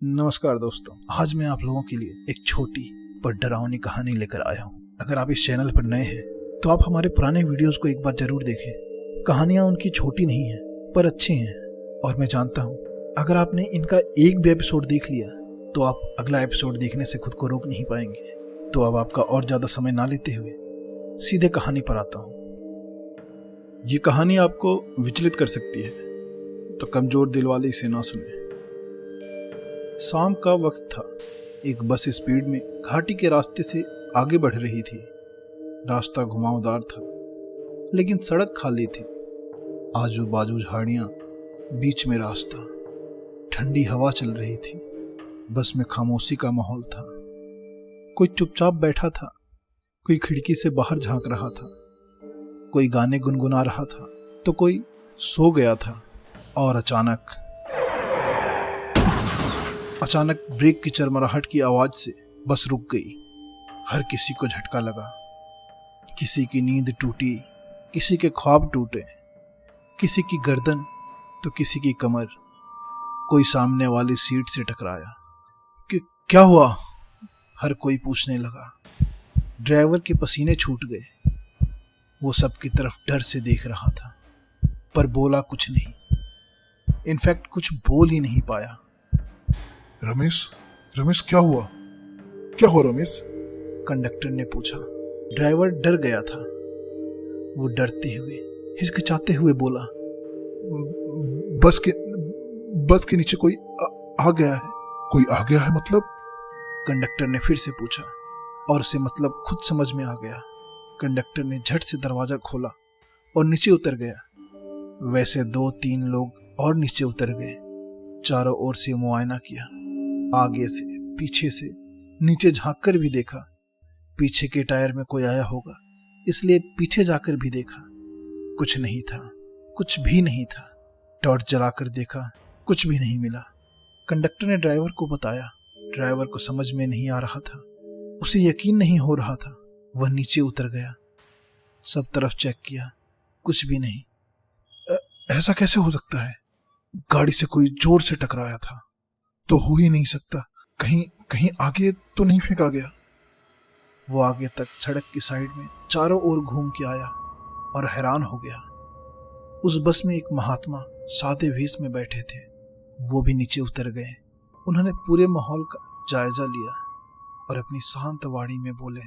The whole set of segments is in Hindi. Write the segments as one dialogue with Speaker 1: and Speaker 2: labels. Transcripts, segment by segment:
Speaker 1: नमस्कार दोस्तों, आज मैं आप लोगों के लिए एक छोटी पर डरावनी कहानी लेकर आया हूँ। अगर आप इस चैनल पर नए हैं तो आप हमारे पुराने वीडियोस को एक बार जरूर देखें। कहानियाँ उनकी छोटी नहीं हैं पर अच्छी हैं, और मैं जानता हूँ अगर आपने इनका एक भी एपिसोड देख लिया तो आप अगला एपिसोड देखने से खुद को रोक नहीं पाएंगे। तो अब आपका और ज़्यादा समय ना लेते हुए सीधे कहानी पर आता हूँ। ये कहानी आपको विचलित कर सकती है, तो कमज़ोर दिल वाले इसे ना सुने। शाम का वक्त था। एक बस स्पीड में घाटी के रास्ते से आगे बढ़ रही थी। रास्ता घुमावदार था, लेकिन सड़क खाली थी। आजू बाजू झाड़ियां, बीच में रास्ता। ठंडी हवा चल रही थी। बस में खामोशी का माहौल था। कोई चुपचाप बैठा था, कोई खिड़की से बाहर झांक रहा था, कोई गाने गुनगुना रहा था, तो कोई सो गया था। और अचानक ब्रेक की चरमराहट की आवाज से बस रुक गई। हर किसी को झटका लगा। किसी की नींद टूटी, किसी के ख्वाब टूटे, किसी की गर्दन तो किसी की कमर। कोई सामने वाली सीट से टकराया। क्या हुआ? हर कोई पूछने लगा। ड्राइवर के पसीने छूट गए। वो सबकी तरफ डर से देख रहा था, पर बोला कुछ नहीं। इनफैक्ट कुछ बोल ही नहीं पाया।
Speaker 2: रमेश क्या हुआ रमेश?
Speaker 1: कंडक्टर ने पूछा। ड्राइवर डर गया था। वो डरते हुए, हिचकिचाते हुए बोला,
Speaker 2: बस के नीचे कोई आ गया है। कोई आ गया है मतलब?
Speaker 1: कंडक्टर ने फिर से पूछा, और उसे मतलब खुद समझ में आ गया। कंडक्टर ने झट से दरवाजा खोला और नीचे उतर गया। वैसे 2-3 लोग और नीचे उतर गए। चारों ओर से मुआयना किया, आगे से, पीछे से, नीचे झांककर भी देखा। पीछे के टायर में कोई आया होगा, इसलिए पीछे जाकर भी देखा। कुछ नहीं था, कुछ भी नहीं था। टॉर्च जलाकर देखा, कुछ भी नहीं मिला। कंडक्टर ने ड्राइवर को बताया। ड्राइवर को समझ में नहीं आ रहा था। उसे यकीन नहीं हो रहा था। वह नीचे उतर गया। सब तरफ चेक किया, कुछ भी नहीं।
Speaker 2: ऐसा कैसे हो सकता है? गाड़ी से कोई जोर से टकराया था तो हो ही नहीं सकता। कहीं आगे तो नहीं फेंका गया?
Speaker 1: वो आगे तक सड़क की साइड में चारों ओर घूम के आया और हैरान हो गया। उस बस में एक महात्मा सादे वेश में बैठे थे। वो भी नीचे उतर गए। उन्होंने पूरे माहौल का जायजा लिया और अपनी शांत वाणी में बोले,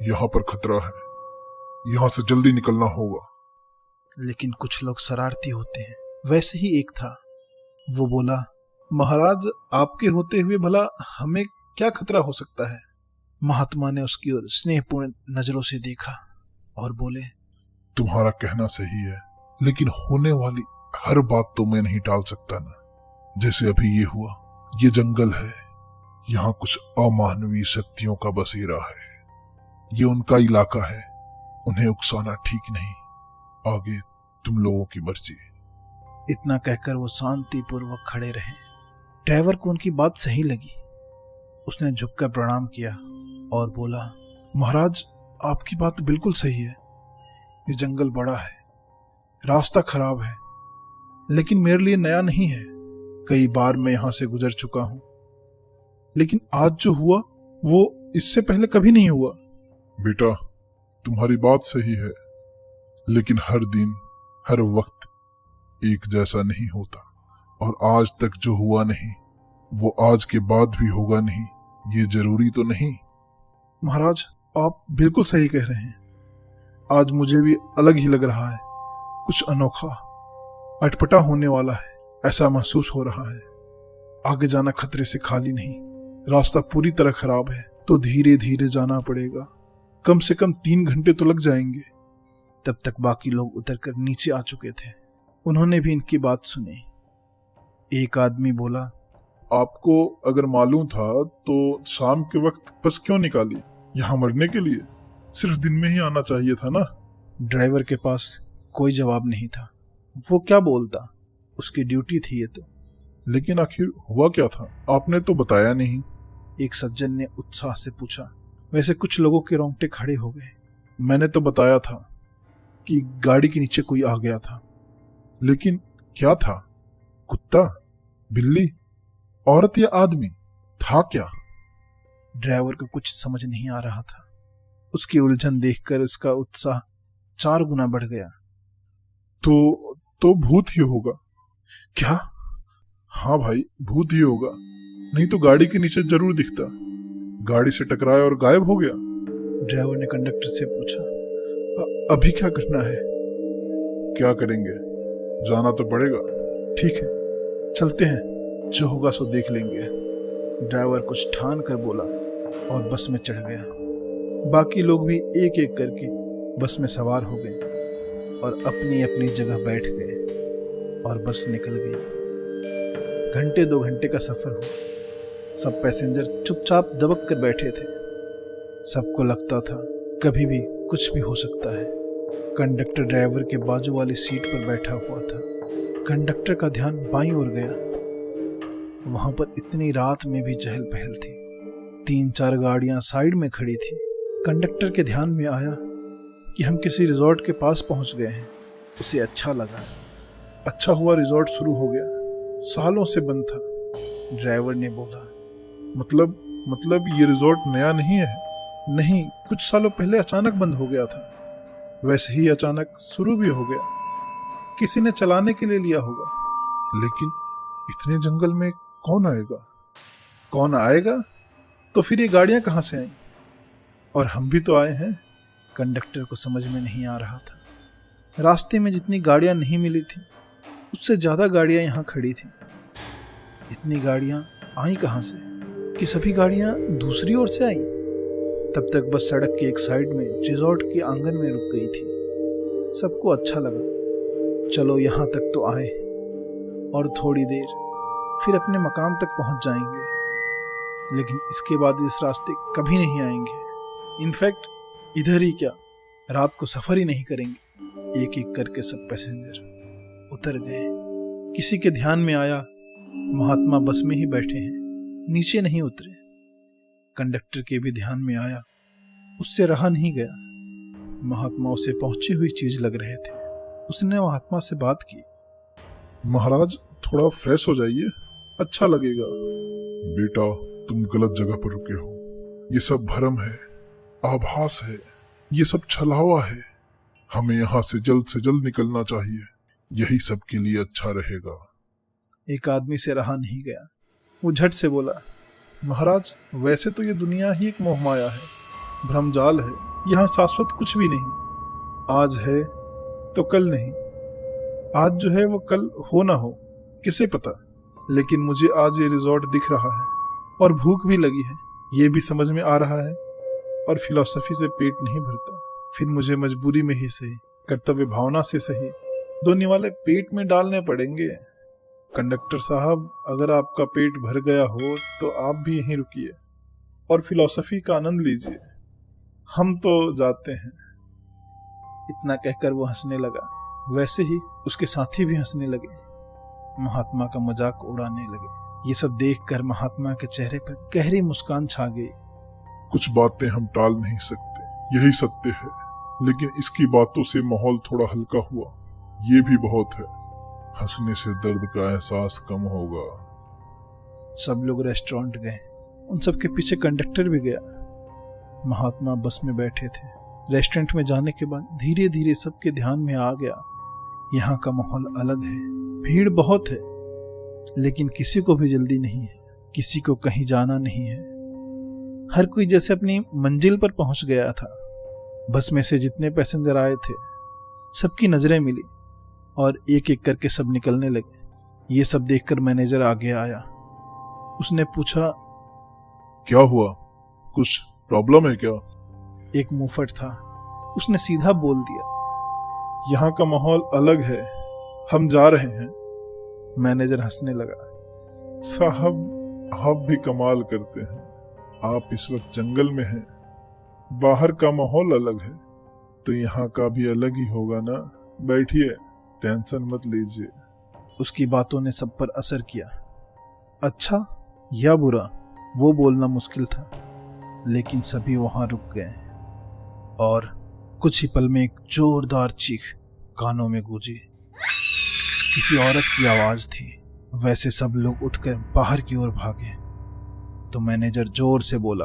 Speaker 2: यहाँ पर खतरा है, यहाँ से जल्दी निकलना होगा।
Speaker 1: लेकिन कुछ लोग शरारती होते हैं, वैसे ही एक था। वो बोला, महाराज, आपके होते हुए भला हमें क्या खतरा हो सकता है? महात्मा ने उसकी ओर स्नेहपूर्ण नजरों से देखा और बोले,
Speaker 2: तुम्हारा कहना सही है, लेकिन होने वाली हर बात तो मैं नहीं टाल सकता ना। जैसे अभी ये हुआ, ये जंगल है, यहाँ कुछ अमानवीय शक्तियों का बसेरा है। ये उनका इलाका है, उन्हें उकसाना ठीक नहीं। आगे तुम लोगों की मर्जी।
Speaker 1: इतना कहकर वो शांतिपूर्वक खड़े रहे। ड्राइवर को उनकी बात सही लगी। उसने झुककर प्रणाम किया और बोला,
Speaker 2: महाराज, आपकी बात बिल्कुल सही है। ये जंगल बड़ा है, रास्ता खराब है, लेकिन मेरे लिए नया नहीं है। कई बार मैं यहां से गुजर चुका हूं, लेकिन आज जो हुआ वो इससे पहले कभी नहीं हुआ। बेटा, तुम्हारी बात सही है, लेकिन हर दिन, हर वक्त एक जैसा नहीं होता। और आज तक जो हुआ नहीं, वो आज के बाद भी होगा नहीं, ये जरूरी तो नहीं। महाराज, आप बिल्कुल सही कह रहे हैं। आज मुझे भी अलग ही लग रहा है। कुछ अनोखा, अटपटा होने वाला है, ऐसा महसूस हो रहा है। आगे जाना खतरे से खाली नहीं। रास्ता पूरी तरह खराब है, तो धीरे धीरे जाना पड़ेगा। कम से कम 3 घंटे तो लग जाएंगे।
Speaker 1: तब तक बाकी लोग उतरकर नीचे आ चुके थे। उन्होंने भी इनकी बात सुनी। एक आदमी बोला,
Speaker 2: आपको अगर मालूम था तो शाम के वक्त बस क्यों निकाली? यहाँ मरने के लिए? सिर्फ दिन में ही आना चाहिए था ना।
Speaker 1: ड्राइवर के पास कोई जवाब नहीं था। वो क्या बोलता, उसकी ड्यूटी थी ये तो।
Speaker 2: लेकिन आखिर हुआ क्या था? आपने तो बताया नहीं।
Speaker 1: एक सज्जन ने उत्साह से पूछा। वैसे कुछ लोगों के रोंगटे खड़े हो गए।
Speaker 2: मैंने तो बताया था कि गाड़ी के नीचे कोई आ गया था, लेकिन क्या था? कुत्ता? बिल्ली? औरत या आदमी? था क्या?
Speaker 1: ड्राइवर को कुछ समझ नहीं आ रहा था। उसकी उलझन देखकर उसका उत्साह 4 गुना बढ़ गया।
Speaker 2: तो भूत ही होगा। क्या? हाँ भाई, भूत ही होगा, नहीं तो गाड़ी के नीचे जरूर दिखता। गाड़ी से टकराया और गायब हो गया।
Speaker 1: ड्राइवर ने कंडक्टर से पूछा।
Speaker 2: अभी क्या करना है? क्या करेंगे, जाना तो पड़ेगा।
Speaker 1: ठीक है, चलते हैं, जो होगा सो देख लेंगे। ड्राइवर कुछ ठान कर बोला और बस में चढ़ गया। बाकी लोग भी एक एक करके बस में सवार हो गए और अपनी अपनी जगह बैठ गए और बस निकल गई। घंटे 2 घंटे का सफर हुआ। सब पैसेंजर चुपचाप दबक कर बैठे थे। सबको लगता था कभी भी कुछ भी हो सकता है। कंडक्टर ड्राइवर के बाजू वाली सीट पर बैठा हुआ था। कंडक्टर का ध्यान बाईं ओर गया। वहां पर इतनी रात में भी चहल पहल थी। 3-4 गाड़ियां साइड में खड़ी थी। कंडक्टर के ध्यान में आया कि हम किसी रिजॉर्ट के पास पहुंच गए हैं। उसे अच्छा लगा। अच्छा हुआ रिजॉर्ट शुरू हो गया, सालों से बंद था। ड्राइवर ने बोला,
Speaker 2: मतलब ये रिजॉर्ट नया नहीं है?
Speaker 1: नहीं, कुछ सालों पहले अचानक बंद हो गया था। वैसे ही अचानक शुरू भी हो गया। किसी ने चलाने के लिए लिया होगा।
Speaker 2: लेकिन इतने जंगल में कौन आएगा?
Speaker 1: कौन आएगा तो फिर ये गाड़ियां कहां से आई? और हम भी तो आए हैं। कंडक्टर को समझ में नहीं आ रहा था। रास्ते में जितनी गाड़ियां नहीं मिली थी, उससे ज्यादा गाड़ियां यहां खड़ी थी। इतनी गाड़ियां आई कहां से कि सभी गाड़ियां दूसरी ओर से आई? तब तक बस सड़क के एक साइड में रिजॉर्ट के आंगन में रुक गई थी। सबको अच्छा लगा, चलो यहां तक तो आए और थोड़ी देर फिर अपने मकाम तक पहुंच जाएंगे। लेकिन इसके बाद इस रास्ते कभी नहीं आएंगे। इनफैक्ट इधर ही क्या, रात को सफर ही नहीं करेंगे। एक एक करके सब पैसेंजर उतर गए। किसी के ध्यान में आया महात्मा बस में ही बैठे हैं, नीचे नहीं उतरे। कंडक्टर के भी ध्यान में आया, उससे रहा नहीं गया। महात्मा उसे पहुंची हुई चीज लग रहे थे। उसने महात्मा से बात की।
Speaker 2: महाराज, थोड़ा फ्रेश हो जाइए, अच्छा लगेगा। बेटा, तुम गलत जगह पर रुके हो। ये सब भ्रम है, आभास है, ये सब छलावा है। हमें यहाँ से जल्द निकलना चाहिए, यही सबके लिए अच्छा रहेगा।
Speaker 1: एक आदमी से रहा नहीं गया। वो झट से बोला, महाराज, वैसे तो ये दुनिया ही एक मोहमाया है, भ्रमजाल है। यहाँ शाश्वत कुछ भी नहीं। आज है तो कल नहीं। आज जो है वो कल हो ना हो, किसे पता। लेकिन मुझे आज ये रिजॉर्ट दिख रहा है और भूख भी लगी है, ये भी समझ में आ रहा है। और फिलॉसफी से पेट नहीं भरता, फिर मुझे मजबूरी में ही सही, कर्तव्य भावना से सही, 2 निवाले पेट में डालने पड़ेंगे। कंडक्टर साहब, अगर आपका पेट भर गया हो तो आप भी यहीं रुकिए और फिलॉसफी का आनंद लीजिए, हम तो जाते हैं। इतना कहकर वो हंसने लगा। वैसे ही उसके साथी भी हंसने लगे, महात्मा का मजाक उड़ाने लगे। ये सब देखकर महात्मा के चेहरे पर गहरी मुस्कान छा गई।
Speaker 2: कुछ बातें हम टाल नहीं सकते, यही सत्य है। लेकिन इसकी बातों से माहौल थोड़ा हल्का हुआ, ये भी बहुत है। हंसने से दर्द का एहसास कम होगा।
Speaker 1: सब लोग रेस्टोरेंट गए। उन सब के पीछे कंडक्टर भी गया। महात्मा बस में बैठे थे। रेस्टोरेंट में जाने के बाद धीरे धीरे सबके ध्यान में आ गया, यहाँ का माहौल अलग है, भीड़ बहुत है, लेकिन किसी को भी जल्दी नहीं है, किसी को कहीं जाना नहीं है। हर कोई जैसे अपनी मंजिल पर पहुंच गया था। बस में से जितने पैसेंजर आए थे, सबकी नजरें मिली और एक एक करके सब निकलने लगे। ये सब देखकर मैनेजर आगे आया। उसने पूछा,
Speaker 2: क्या हुआ, कुछ प्रॉब्लम है क्या?
Speaker 1: एक मुंहफट था, उसने सीधा बोल दिया, यहाँ का माहौल अलग है, हम जा रहे हैं। मैनेजर हंसने लगा।
Speaker 2: साहब, आप भी कमाल करते हैं। आप इस वक्त जंगल में हैं, बाहर का माहौल अलग है तो यहाँ का भी अलग ही होगा ना। बैठिए, टेंशन मत लीजिए।
Speaker 1: उसकी बातों ने सब पर असर किया। अच्छा या बुरा वो बोलना मुश्किल था, लेकिन सभी वहां रुक गए और कुछ ही पल में एक जोरदार चीख कानों में गूंजी। किसी औरत की आवाज थी। वैसे सब लोग उठकर बाहर की ओर भागे तो मैनेजर जोर से बोला,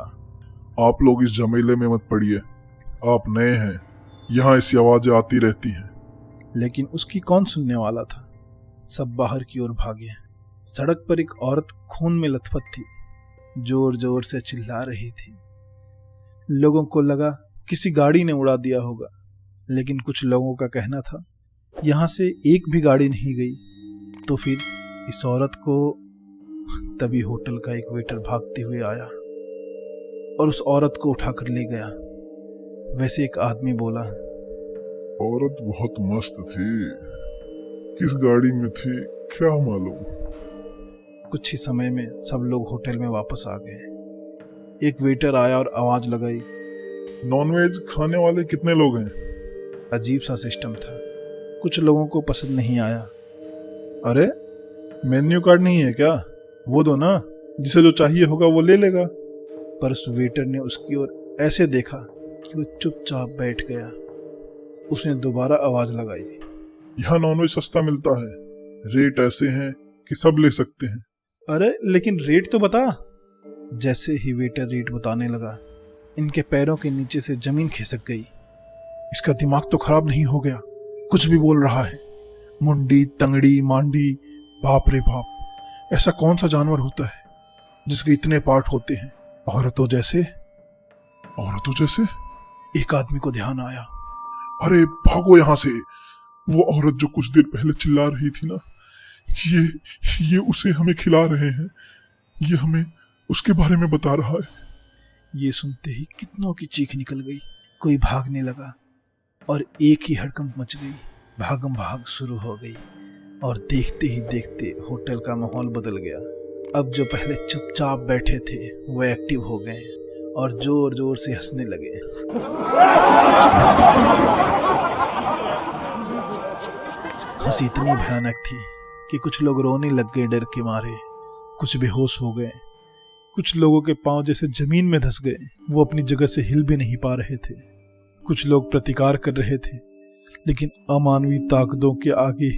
Speaker 2: आप लोग इस झमेले में मत पड़िए, आप नए हैं, यहाँ ऐसी आवाजें आती रहती हैं।
Speaker 1: लेकिन उसकी कौन सुनने वाला था। सब बाहर की ओर भागे। सड़क पर एक औरत खून में लथपथ थी, जोर जोर से चिल्ला रही थी। लोगों को लगा किसी गाड़ी ने उड़ा दिया होगा, लेकिन कुछ लोगों का कहना था यहां से एक भी गाड़ी नहीं गई। तो फिर इस औरत को तभी होटल का एक वेटर भागते हुए आया और उस औरत को उठाकर ले गया। वैसे एक आदमी बोला,
Speaker 2: औरत बहुत मस्त थी, किस गाड़ी में थी क्या मालूम।
Speaker 1: कुछ ही समय में सब लोग होटल में वापस आ गए। एक वेटर आया और आवाज लगाई,
Speaker 2: नॉनवेज खाने वाले कितने लोग हैं?
Speaker 1: अजीब सा सिस्टम था, कुछ लोगों को पसंद नहीं आया।
Speaker 2: अरे मेन्यू कार्ड नहीं है क्या? वो दो ना, जिसे जो चाहिए होगा वो ले लेगा।
Speaker 1: पर उस वेटर ने उसकी ओर ऐसे देखा कि वो चुपचाप बैठ गया। उसने दोबारा आवाज लगाई,
Speaker 2: यहाँ नॉनवेज सस्ता मिलता है, रेट ऐसे हैं कि सब ले सकते हैं।
Speaker 1: अरे लेकिन रेट तो बता। जैसे ही वेटर रेट बताने लगा, इनके पैरों के नीचे से जमीन खिसक गई।
Speaker 2: इसका दिमाग तो खराब नहीं हो गया, कुछ भी बोल रहा है। मुंडी, तंगड़ी, मांडी, बाप रे बाप, ऐसा कौन सा जानवर होता है जिसके इतने पार्ट होते हैं? औरतों जैसे। औरतों जैसे?
Speaker 1: एक आदमी को ध्यान आया।
Speaker 2: अरे भागो यहाँ से, वो औरत जो कुछ देर पहले चिल्ला रही थी ना, ये उसे हमें खिला रहे हैं, ये हमें उसके बारे में बता रहा है।
Speaker 1: ये सुनते ही कितनों की चीख निकल गई। कोई भागने लगा और एक ही हड़कंप मच गई। भागम भाग शुरू हो गई और देखते ही देखते होटल का माहौल बदल गया। अब जो पहले चुपचाप बैठे थे वो एक्टिव हो गए और जोर जोर से हंसने लगे। हंसी इतनी भयानक थी कि कुछ लोग रोने लग गए डर के मारे, कुछ बेहोश हो गए, कुछ लोगों के पांव जैसे जमीन में धंस गए, वो अपनी जगह से हिल भी नहीं पा रहे थे। कुछ लोग प्रतिकार कर रहे थे, लेकिन अमानवीय ताकतों के आगे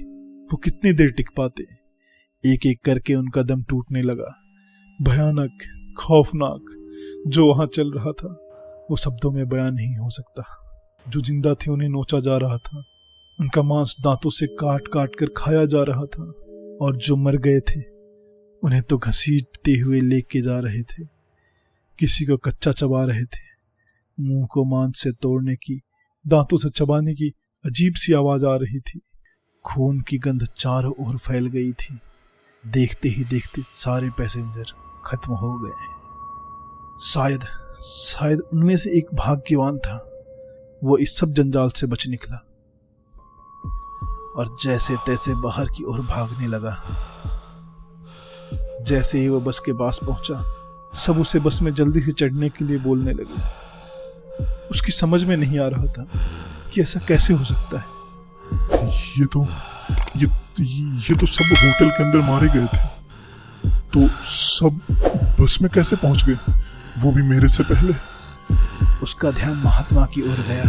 Speaker 1: वो कितनी देर टिक पाते। एक एक करके उनका दम टूटने लगा। भयानक, खौफनाक जो वहां चल रहा था वो शब्दों में बयान नहीं हो सकता। जो जिंदा थे उन्हें नोचा जा रहा था, उनका मांस दांतों से काट काट कर खाया जा रहा था, और जो मर गए थे उन्हें तो घसीटते हुए लेके जा रहे थे। किसी को कच्चा चबा रहे थे। मुंह को मांस से तोड़ने की, दांतों से चबाने की अजीब सी आवाज आ रही थी। खून की गंध चारों ओर फैल गई थी। देखते ही देखते सारे पैसेंजर खत्म हो गए। शायद उनमें से एक भाग्यवान था, वो इस सब जंजाल से बच निकला और जैसे तैसे बाहर की ओर भागने लगा। जैसे ही वो बस के पास पहुंचा, सब उसे बस में जल्दी से चढ़ने के लिए बोलने लगे। उसकी समझ में नहीं आ रहा था कि ऐसा कैसे हो सकता है।
Speaker 2: ये तो सब होटल के अंदर मारे गए थे, तो सब बस में कैसे पहुंच गए, वो भी मेरे से पहले।
Speaker 1: उसका ध्यान महात्मा की ओर गया।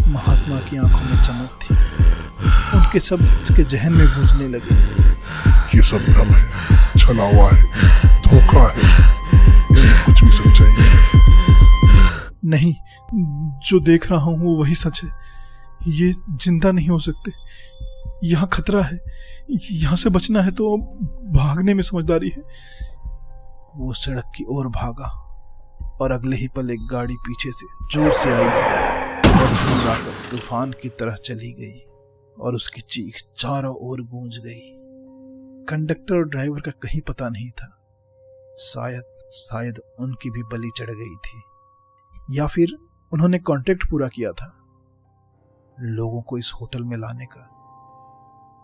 Speaker 1: महात्मा की आंखों में चमक थी। उनके शब्द इसके जहन में गूंजने लगे।
Speaker 2: ये सब भ्रम है, छलावा है, धोखा है, इसमें कुछ भी सच्चाई
Speaker 1: नहीं। जो देख रहा हूं वो वही सच है। ये जिंदा नहीं हो सकते। यहाँ खतरा है, यहाँ से बचना है तो भागने में समझदारी है। वो सड़क की ओर भागा और अगले ही पल एक गाड़ी पीछे से जोर से आई और झुंडाकर तूफान की तरह चली गई और उसकी चीख चारों ओर गूंज गई। कंडक्टर और ड्राइवर का कहीं पता नहीं था। शायद उनकी भी बलि चढ़ गई थी, या फिर उन्होंने कॉन्ट्रैक्ट पूरा किया था लोगों को इस होटल में लाने का।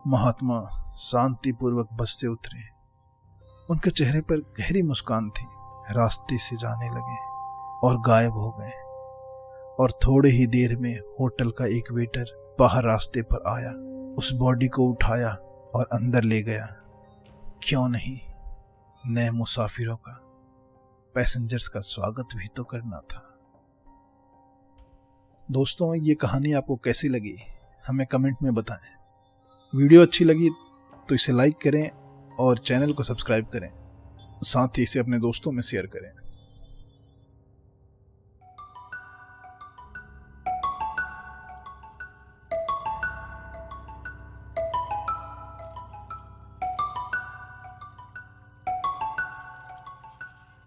Speaker 1: महात्मा शांतिपूर्वक बस से उतरे। उनके चेहरे पर गहरी मुस्कान थी। रास्ते से जाने लगे और गायब हो गए। और थोड़े ही देर में होटल का एक वेटर बाहर रास्ते पर आया, उस बॉडी को उठाया और अंदर ले गया। क्यों नहीं, नए मुसाफिरों का, पैसेंजर्स का स्वागत भी तो करना था। दोस्तों, ये कहानी आपको कैसी लगी हमें कमेंट में बताएं। वीडियो अच्छी लगी तो इसे लाइक करें और चैनल को सब्सक्राइब करें। साथ ही इसे अपने दोस्तों में शेयर करें।